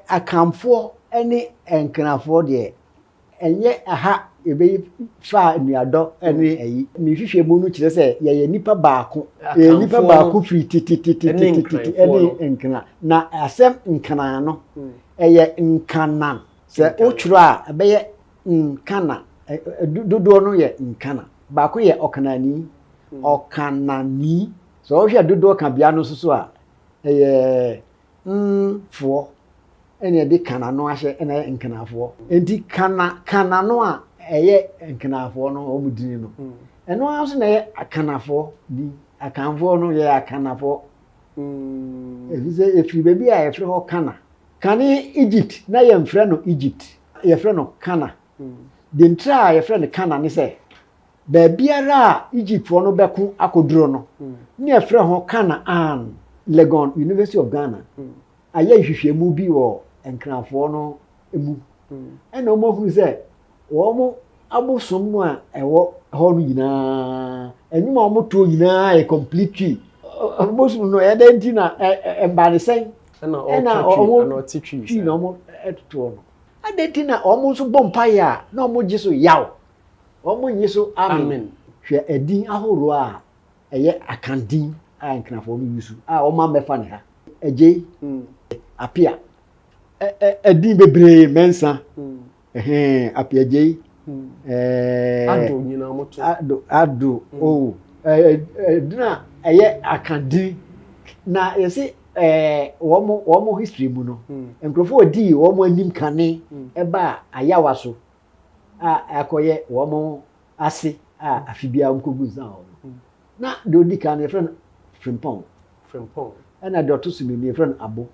akamfo ene enkrafo de enye aha ebe fa nuado ene ayi mi hwehwe mu no kire se ye nipa baako nipa baako firi titi ene enkra na asem nkana no eye nkana se otwuro a ebe nkana dodo no ye nkana baako ye okanani so ohwe dodo ka bia no so a eye fo ene de kana no ahye ene nkanafo enti kana no a eye nkanafo no omudini no eno aso na ye akanafo di akanfo no ye akanafo efi bebi a yefre ho kana Egypt na ye mfre no Egypt yefre no kana de ntra yefre no kana ne se ba biara Egypt fo no beko akoduro no ne yefre ho kana an Legon University of Ghana aye hwehwemu bi wo enkrafo no emu ena omo hu se wo mo abosom no a ewo ho no nyina enuma omo to nyina e completely abosom no edenti na embare sen ena omo titwi na omo eto no adenti na omo so bompa ya na omo giso yaw omo nyiso amen hwe edin ahoro a eye akandin a enkrafo no yusu a omo mefa ne ha eje apia edi bebre mensa apia je ado nyina moto ado dina eye akandi na yesi wo history mu no enkrofo odi wo anim kane eba ayawa so akoye wo ase afibia mkogu za na do di kan e friend frimpong ana do to sumi e friend abo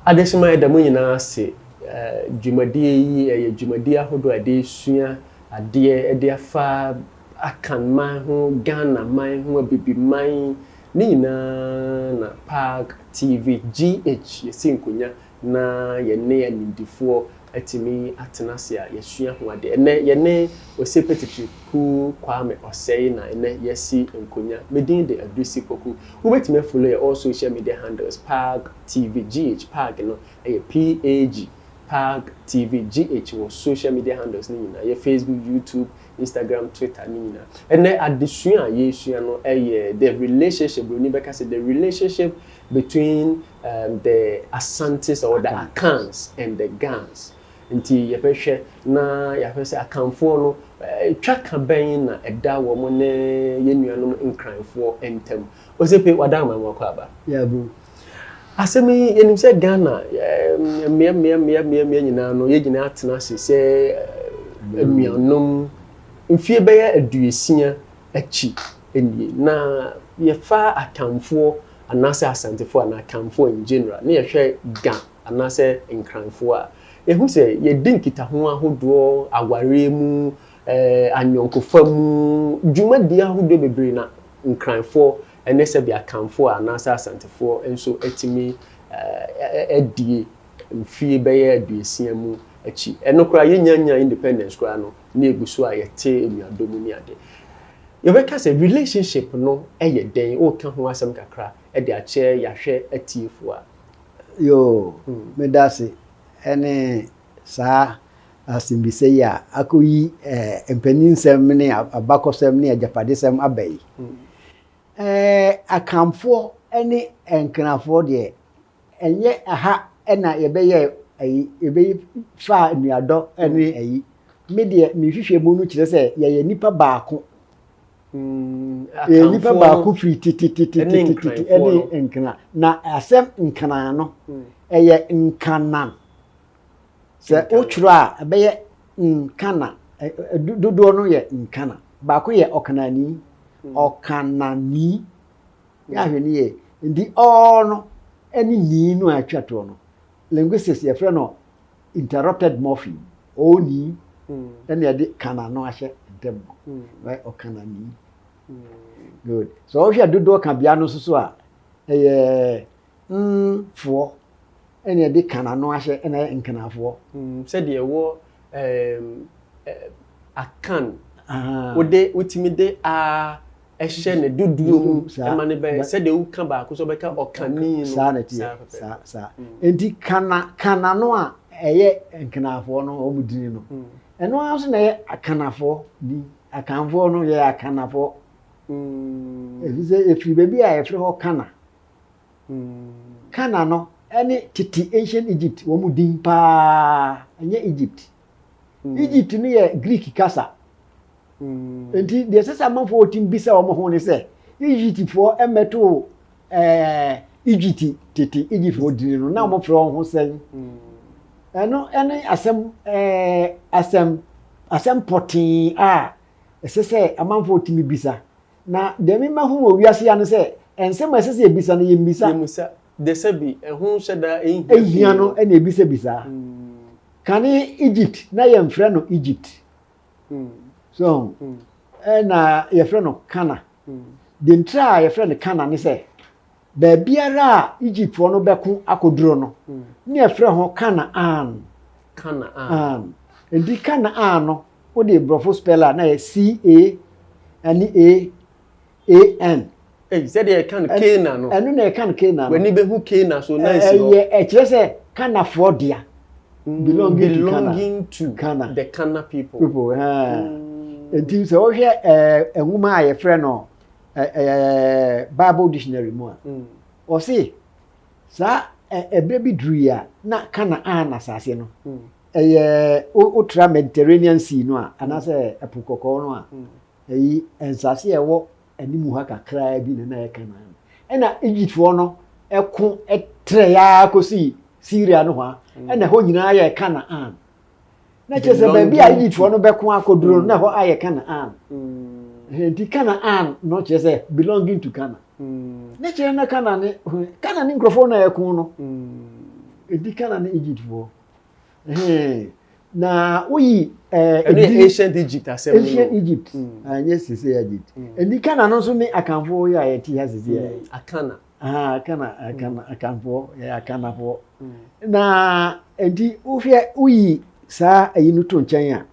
adesima edamu nyina ase dwumadie yi dwumadie ahodo ade sua ade ede afa akanman ho Ghana man ho abibiman ni nyina na PAG TV GH yesinkonya na yene anindifo atimi atenase a yesua ho ade yene osepetitri ku Kwame Osei na ene yesi nkonya medin de adresi poku wobetime follow all social media handles PAG TV GH PAG no PAG TV GH wo social media handles ni nyina ye Facebook YouTube Instagram Twitter ni nyina ene adesua yesua no the relationship we need say the relationship between the Ashantis or the AKANS and the GANS nti yepehwe na yafese akamfo no twaka ben na eda wo mo ne yenuanom nkranfo entem osepe wadama mwako aba ya bro asemi yenim se Ghana me nyina no yegina atena se enuanom mfie beye aduesia achi enie na yefa akamfo anase asantefo ana akamfo in general na yehwe Ghana anase nkranfo a ehu se ye dinkita ho ahodo aware mu anyonkofa mu dwumadi ahodo bebre na nkranfo ene se bia kanfo anasa asantefo enso etimi edie mfie beye aduesia mu achi enokra yenya independence kra no na eguso a yete enuadomu ni ade yobeka se relationship no eye den o ka ho asem kakra e de ache yahwe atiefo a yo medase ene sa asimbise ya akoyi empeninsem ne abakosem ne ajapadesem abai akamfo any enkranafo de enye aha na yebeye ayi yebeye fa nuado ene ayi me de me hwehwe mu no kire se ye nipa baako nipa baako free titi ene enkana na asem nkana no eye nkana se otwuro a beye nkana dodo no ye nkana baako ye okanani okanani ya hwene ye ndi no any ni no atwato no linguistics ye frɛ no interrupted morpheme ni and ya de kana no ahye ntem right okanani good so hwɛ dodo ka bia no so a fo and ya de kana no ahye na nkanafo said ye wo akan wode utimide a ehye ne doduo mu ema ne be said you kan ba ko so be ka okani no sa enti kana no a eye nkanafo no omudini no eno aso na ye akanafo di akanfo no ye akanafo efiri baby a efiri ho kana kana no any titi ancient Egypt wo mudin pa enye Egypt Egypt no ye Greek kasa enti de sesa manfo otim bisa wo ho ne se Egypt fo emeto Egypt titi Egypt fo dini no na mo fro ho sen eno ene asem potin sese amanfo otim bisa na de me mahu owiase ya no se ensem sese ebisa no yemisa de sebi ehun sheda ehia no ene ebisa bisa kani Egypt na ye mfrɛ no Egypt so na ye frɛ no kana de ntra ye frɛ no kana ne se ba biara Egypt fo no bɛko akoduro no ne ye frɛ ho kana enti kana no wo de brofo speller na ye CANAAN said ye kan Kena no enu na ye kan Kena when be hu Kena so nice no kire se kana fo dia belonging to Kana, the Kana people. Enti se wo hwe enwuma a ye frɛ no Bible dictionary mu a o se sa ebe bi druya na Kana na sase no ultra Mediterranean Sea no a anase epukoko no a eyi ensase ewo animu ha kakra bi na ye Kana na Egypt fo no eko etre ya kosi Syria no ha ena ho nyina aye Kana na chese ba bia Egypt fo no beko akoduro na ho aye Kana di Kana no chese belonging to Kana na chese na Kana ni nkrofo na ekun no di Kana ni Egypt fo na oyi ancient Egypt asem ancient Egypt yes say Egypt di Kana no so ni akanfo ya ye ti ha sisi akana akanfo ya akanafo na enti uhwe uyi sa ayinu to nchen a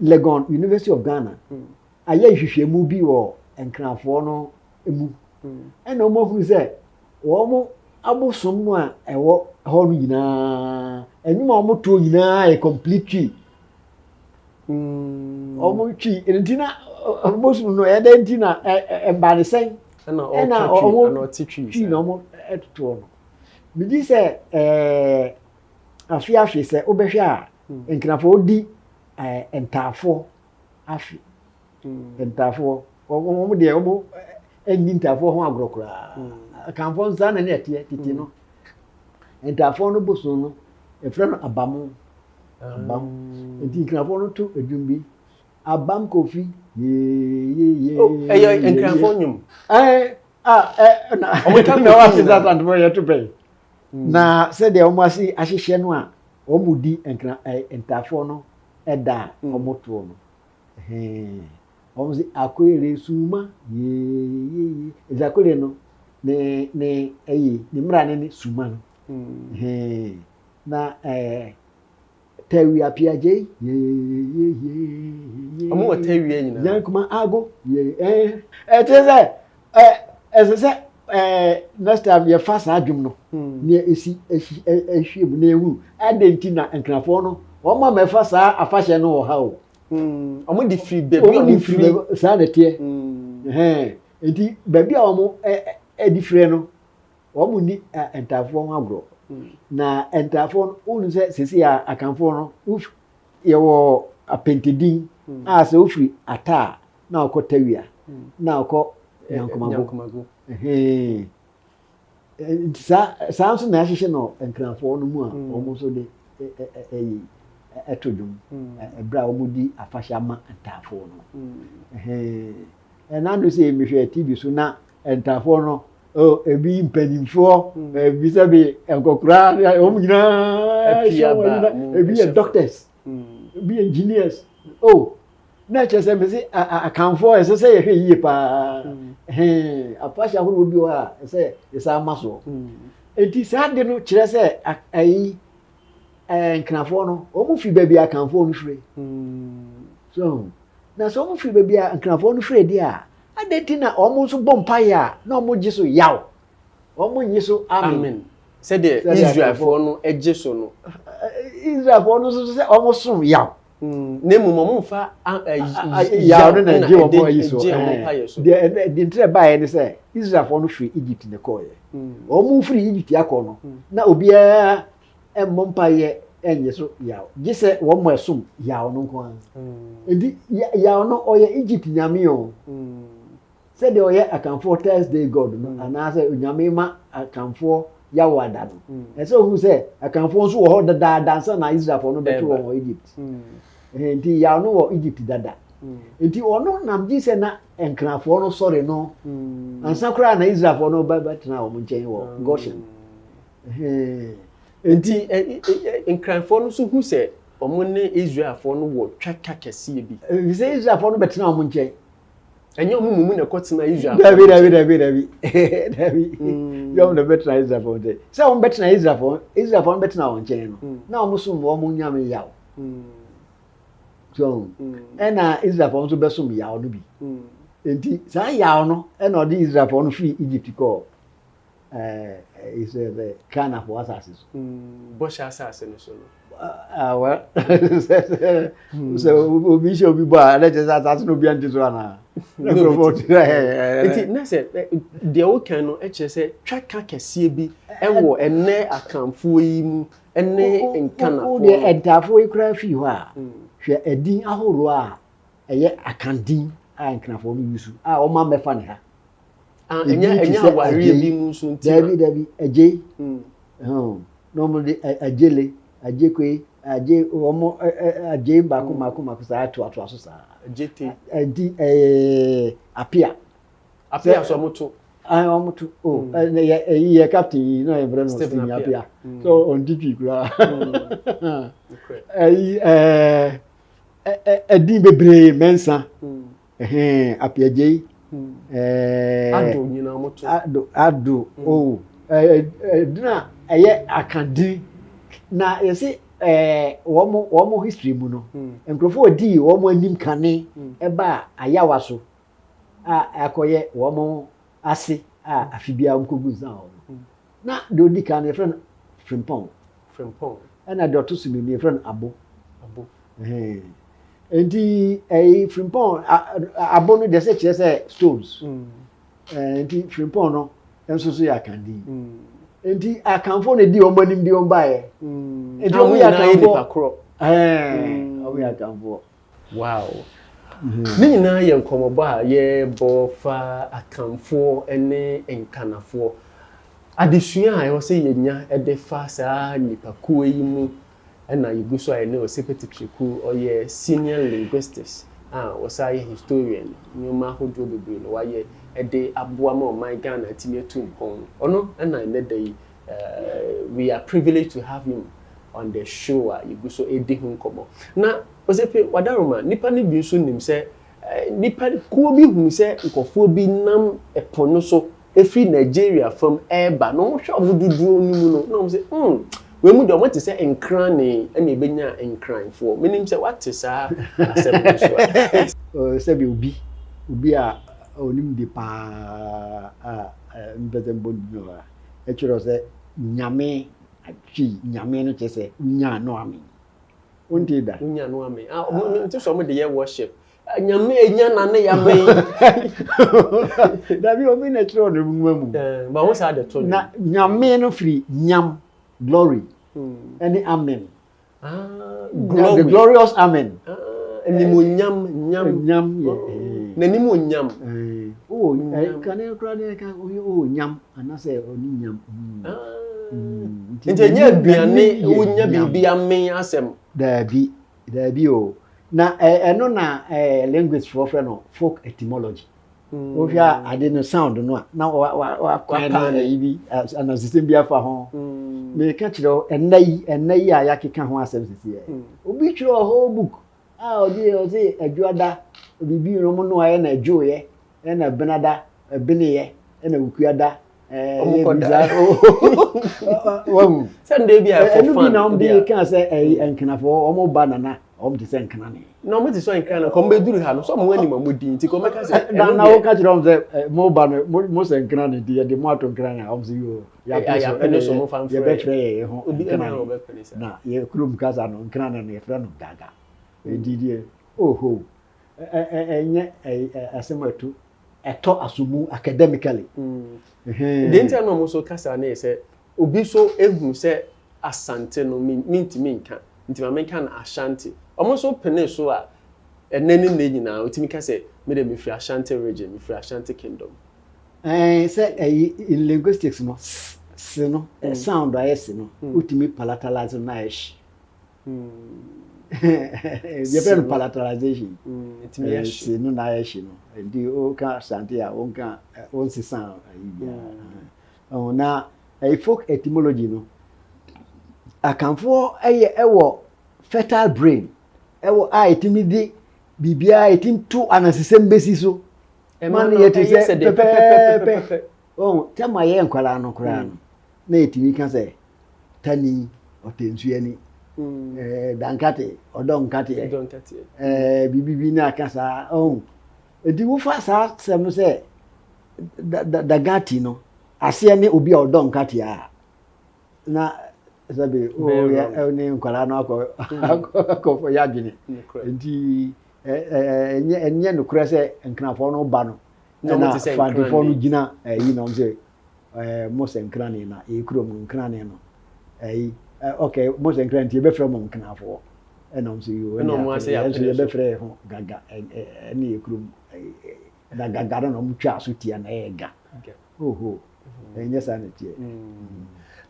Legon University of Ghana aye hwehwemu bi wo enkranfo no emu ena omo hu se wo mo abosom no a ewo ho no nyina enuma omo to nyina e completely omo twi entina abosom no e da entina embane sen ena omo twi na omo eto no bidi se afia se obehwe a enkranfo di entafo afi entafo omo de omo enni entafo ho agrokura kanfo nza na ne titi no entafo no boso no e frɛ no abam enti enkranfo no to edwumbi abam kofi ye enkranfo nyum na omo ka me wa sisa tanto ye to pay na se de omo asi ahihye no a omo di entafo no eda omo to no omo si akwere suma ye zakore no ne ni mra ne suma no na tawi apiaje ye omo wa tawi nyina yan kuma ago ye teze esese next time ye fast adwum no ne esi ehwiem na ewu adenti na enkrafo no o ma me fast afahye no wo ha o omo di free baby omo di free sa na tie enti baby a omo different no wɔn ni ntaafoɔ ho agorɔ na ntaafoɔ no wɔn sɛ sisi a akanfoɔ no yɛwɔ apentedin a sɛ ofiri ata na ɔkɔ tawia na ɔkɔ yankomago saa nso na ahyehyɛ no nkranfoɔ no mu a wɔn nso de ɛto dwom ɛbrɛ a wɔn di afahyɛ ama ntaafoɔ no ɛnando sɛ mehwɛ TV so na ntaafoɔ no ebi mpanimfoɔ ebi sɛ bi nkɔkora wɔn nyinaa ebi yɛ doctors ebi engineers na kyerɛ sɛ mesi akanfoɔ ɛsɛ sɛ yɛhwɛ yie paa afahyɛ ahorow bi wɔ a ɛsɛ yɛsɛ ama soɔ enti saa de no kyerɛ sɛ ayi nkrafoɔ no wɔn fi baabi akanfoɔ no firi so na sɛ wɔn fi baabi a nkrafoɔ no firi di a adeti na wɔn nso bɔ mpaeɛ a na wɔn gye so yaw wɔn nye so amen sɛdeɛ Israelfoɔ no gye so no Israelfoɔ no nso sɛ wɔn som yaw na mu wɔn mfa yaw no na gye wɔn ayi so deɛ ntere baeɛ ne sɛ Israelfoɔ no firi Egypt ne kɔɔyɛ wɔn firi Egypt akɔ no na obiara mmɔ mpaeɛ enye so yaw gye sɛ wɔn mo ɛsom yaw no nko an edi yaw no ɔyɛ Egypt nyame o sɛ de ɔyɛ akanfoɔ Thursday god no anaasɛ nyame ma akanfoɔ yaw ada no ɛsɛ ohu sɛ akanfoɔ nso wɔ hɔ dadaada nsa na Israelfoɔ no bɛto wɔn wɔ Egypt nti yaw no wɔ Egypt dada nti ɔno nam gye sɛ na nkrafoɔ no sɔre no ansa koraa na Israelfoɔ no bɛtena wɔn nkyɛn wɔ Goshen nti nkranfoɔ no so hu sɛ ɔmo ne Israelfoɔ no wɔ twaka kɛseɛ bi sɛ Israelfoɔ no bɛtena ɔmo nkyɛn ɛnyɛ ɔmo mumu na ɛkɔtena Israelfoɔ dabi yɛm na bɛtena Israelfoɔ nkyɛn sɛ ɔmo bɛtena Israelfoɔ no bɛtena wɔn nkyɛn no na ɔmo som ɔmo nyame yaw so ɛna Israelfoɔ nso bɛsom yaw no bi nti saa yaw no ɛna ɔde Israelfoɔ no firi Egypt kɔ is the Ghana for assassins. Bosha assassin so. Well, so we shall be bar. Let us assassin no be anti so na. Enti na se de o kan no e che se twaka kese bi e wo ene akanfo yi mu ene nkanafo. De entafo yi kra fi ho a. Hwe edin ahoro a eye akandin a nkanafo no yusu a o ma mefa ne ha. Enya wari bi mu so nti dabi aje normally ajele ajekwe aje omo aje mako sa ato so sa ajete adi apia so moto omoto ye captain no e brand no apia so on DP kura adi bebre mensa apia je ado nyina moto ado dina eye akandi na yesi wo history mu no enkrofo odi wo anim kane eba ayawa so akoye wo ase afibia mkogu za ho na de odi kane friend frimpong ana de oto sumi mi friend abo enti frimpong abo no de se kire se stones enti frimpong no enso so ya kandi enti akanfo ne di omo nim di ombae enti omo ya kanfo omo ya kanfo wow ni nyina ye nkomobo a ye bo fa akanfo ene enkanafo adesua a yo se yenya ede fa saa nipakuo yi mu ena yigu so ayene o secretary oye senior linguistics osaye historian nyoma hodo bebre no waye ede aboa ma my Ghana timi atumpon ono ena nedai we are privileged to have him on the show yigu so edi hu nkomo na osepe wadaroma nipa ne bi so nim se nipa ko bi hu se nkofo bi nam epono so efi Nigeria from eba no hwe omududu onimu no na se we mu de o mate se enkran ne ena ebenya enkranfo menim se what is asem so se bi obi a onim de pa mbete mbondu no e chiro se nyame achi nyame no che se nya no ame onti da nya no ame nti so mo de ye worship nyame enya na ne ya me da bi obi na tro no mu ba won sa de to na nyame no free nyam glory any amen glory. The glorious amen Nimu nyam na nimu nyam kan e kra de kan nyam anase oni nyam nje nya aduane wonya bibi amen asem da bi o na eno na language for no folk etymology o hwa ade no sound no na wa kwan na ibi ana system bi afa ho me ka kire enai a yakeka ho asem sisi obi kire whole book odi o say adwada bibi no mo no aye na adwoye na benada beneye na ukuada wow Sunday bi a for fun no bi kan say enkenafo omo banana om ti say enkenane no mo ti so enkenane ko be duru ha no so mo ani ma modi nti ko meka say na wo ka kire om say mo ba no mo say enkenane di de mo ato enkenane om say yo ya pene so mo fan ye be frey ho obi na wo be pene say na ye krum kaza no enkenane no ye frey no gaga edidie oho enye asematu eto asumu academically denti no mo so kasa na say obi so ehu say asante no mintimi nka ntima menka na Ashanti omo so pene so a enani na nyina otimi ka say me de me free Ashanti region me free Ashanti kingdom say in linguistics no no sound ayesi no utimi palatalize na esh the friend palatalization itimi no na esh no ndi o ka Ashanti a o ka on si sound na folk etymology no akanfo ewo fertile brain ewo itimi di bibia itim to anasisem besi so man yet say pepe tema ye nkwala no kura no na itimi kan say tani otensuani dankate odonkate bibibi na kasa edi wo fa sa sem no say dagati no ase ne obi odonkate a na sabe ya ni nkwala no akọ for ya dwene enti enye no kura say nkranfo no ba no na fadifo no gina yi na say mose nkrane na ekrom nkrane no okay mose nkrane ti be frem nkranfo na say yo no mo say ya be frem ho gaga ni ekrom da gaga no mo twa so tia na ega oho enye sa na tie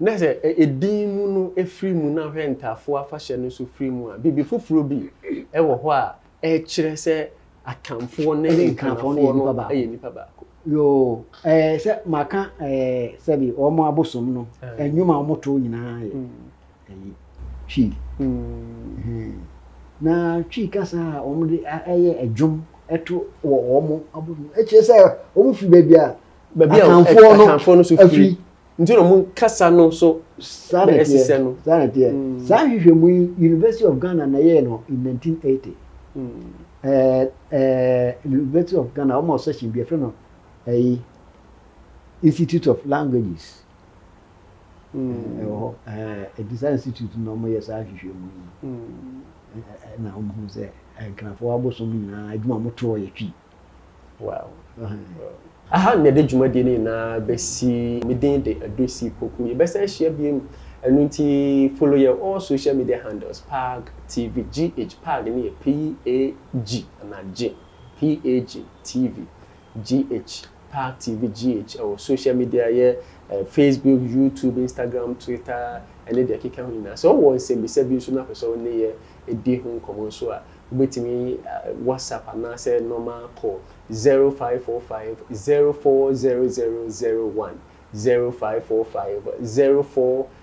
na say edin mu no efri mu na hwentafo afahye no so free mu a bibi foforo bi wo ho a kire say akamfo ne nkanfo no nipa ba yo say maka say bi o mo abosom no enwuma o moto nyina ye chi na chi kasa o mo de adwum eto wo mo abosom kire say o mo fi bebia akamfo no so free ntino mu kasa no so sanete no sa hwehwe mu University of Ghana na ye no in 1980 University of Ghana almost searching be friend no Institute of Languages a design institute no mo ye sa hwehwe mu na mo say enkrafo abosom na adwuma mo to ye twi wow aha me de dwumade ni na besi medin de adosi poku ye besa share biem enunti follow your all social media handles PAG TV GH PAG ni PAG na G PAG TV GH PAG TV GH or social media ye Facebook, YouTube, Instagram, Twitter and the keka huna so won say be say bi so na person ne ye edi hu komo so a ubetimi WhatsApp and say normal call 0545 040001 0545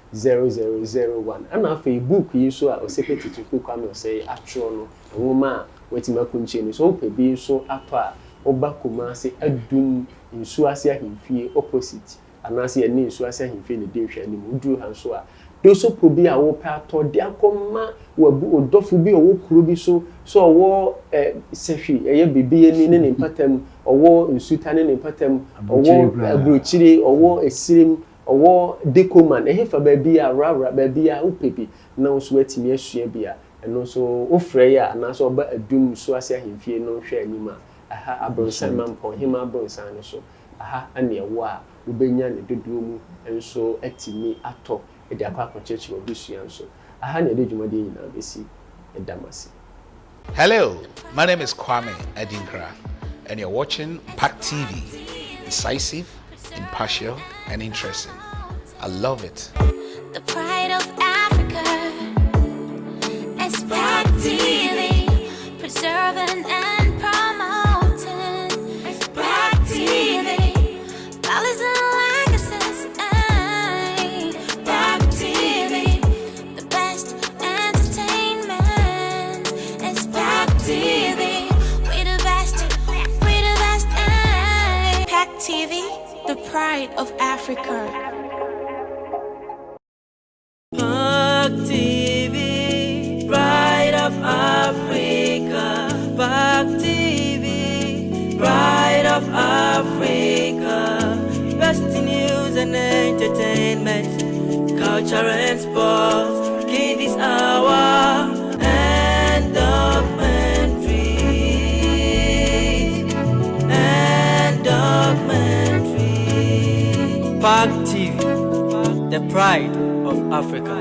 040001 and na Facebook yi so a osepeti tuku kwa me say atro no nwoma wetima kunche ni so pe bi so ato a oba Kumasi adum nsu ase ahimfie opposite anase ye ni nsu ase ahimfie ne de hwa ni mu duru han so a do so probi a wo pa to de akoma wabu odofo bi owo kuro bi so owo sehwi eye bibi ni ne mpatam owo nsuta ne mpatam owo abrochiri owo esirim owo decoman ehe fa ba bi a rawra ba bi a upebi na so atimi asua bi a and also ofreya and also ba adum so ase ahemfie no hwe anima aha abronsan mampo hima abronsan no so aha ane ewo a ubenya ne dodoɔ mu enso atimi atɔ e de akwa akɔkyerɛkyerɛ obusua nso aha ne de dwumade nyina besi edamase. Hello, my name is Kwame Adinkra, and you're watching PAG TV. Decisive, impartial, and interesting. I love it. The pride of Africa is PAG TV, preserving and promoting. PAG TV, values and legacies. PAG TV, the best entertainment. It's PAG TV, we the best, we the best. PAG TV, the pride of Africa. PAG TV, pride of Africa. PAG TV, pride of Africa. Best news and entertainment, culture and sports. Give this hour and documentary, and documentary. PAG TV, the pride of Africa.